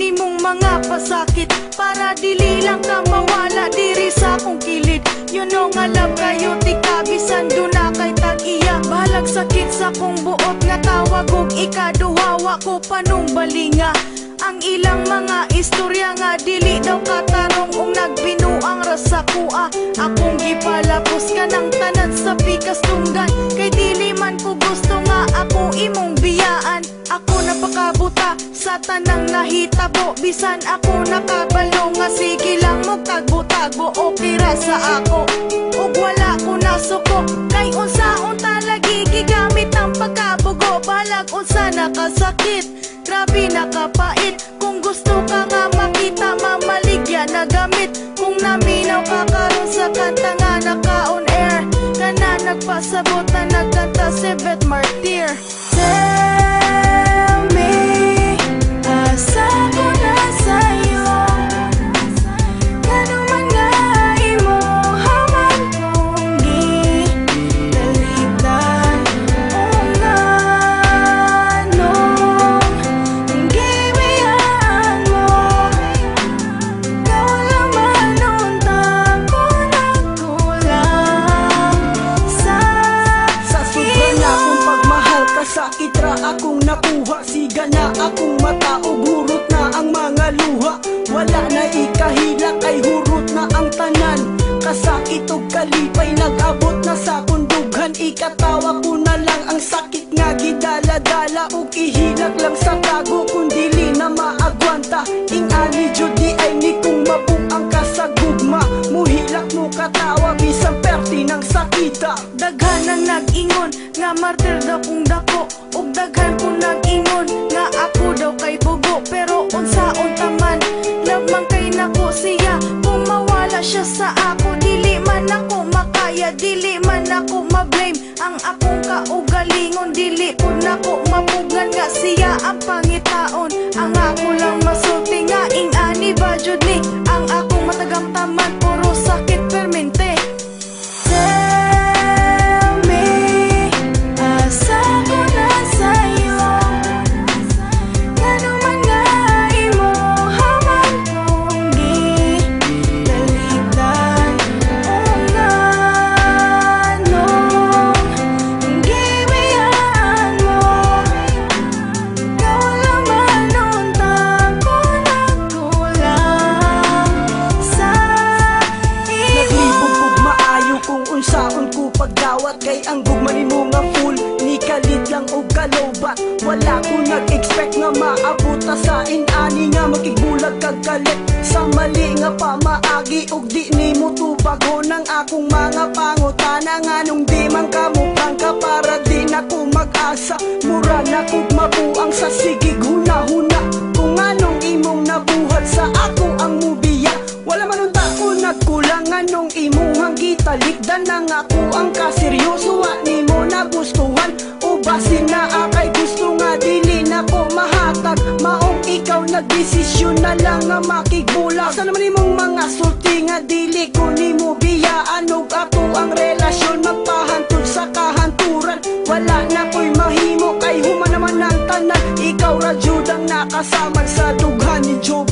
nimong mga pasakit, para dili lang ka mawala diri sa akong kilid. You know nga love kayo ti kabisan doon na kay tag-iya. Balag sakit sa kong buot nga tawag og ikaduhawa ko panumbalinga. Ang ilang mga istorya nga dili daw katarong ung nagbinuang rasa kuha. Akong gipalapos ka ng tanan sa pikas tunggan, kay dili man ko gusto nga ako imong biyaan. Ako napakabuta sa tanang nahitabo, bisan ako nakabalo nga sige lang mo tagbo-tagbo. Okay ra sa ako ug wala ko nasuko, kay unsaon talagi gigamit ang pagkabugo. Balag unsa nakasakit, grabe nakapait. Kung gusto ka nga makita, mamaligya na gamit. Kung naminaw ka karon sa kanta nga naka-on air, kana nagpasabot na nagkanta si Beth Martir. Tell me, asa ko na sa'yo, kano man nga imo haman kong gitalitan. O nganong gibiyaan mo, ikaw laman unta ko nagkulang sa sobrang akong pagmahal, kasakit ra akong nakuha. Siga na akong mata ug hurot na ang mga luha. Wala na ikahila kay hurot na ang tanan. Kasakit ug kalipay nag-abot na sa kundughan. Ikatawa ko na lang ang sakit nga gidala-dala, ug ihilag lang sa tago kung dili na maagwanta. Ingani jud di ay ni kung mabuang ka sa gugma. Muhilak mo katawa bisan perti ng sakita. Daghan ang nag-ingon nga martir daw kung dako, ug daghan kong nag-ingon nga ako daw kay bugo. Pero unsaon taman, lamang kay nako siya. Kung mawala siya sa ako, dili man ako makaya, dili man ako ma-blame. Ang akong kaugalingon, dili po nako mapugan nga siya ang pangitaon. Ang ako lang masulti nga ingani ba jud ni ang akong matagamtaman, puro sakit permente. Tell me, asa ko na sa'yo, kano man nga imo haman kong gitalitan. O nganong gibiyaan mo, ikaw laman unta ko nagkulang sa imo. Naglibog ug maayo kung unsaon ko pagdawat, kay ang gugma nimo nga full ni kalit lang og kalobat. Wala ko nag-expect nga maabot ta sa inani nga makigbulag kag kalit. Sa mali nga pamaagi ug di nimo tubagon ang akong mga pangutana. Nganong di man ka mukhang ka para di na ko mag-asa. Mura na kog mabuang sa sigig hunahuna. Kung anong imong nabuhat sa ako ang mubiya, wala man unta ko nagkulang. Anong imong gitalikdan nang ako ang kaseryoso. Wa nimo nagustuhan o basin na akay gusto nga dili na ko mahatag. Maong ikaw nagdesisyon na lang nga makigbulag. Sa naman imong mga sulti nga dili ko nimo biyaan, og ako ang relasyon magpahantod sa kahanturan. Wala na ko'y mahimo kay human naman ang tanan. Ikaw ra jud ang nakasamad sa dughan ni Job.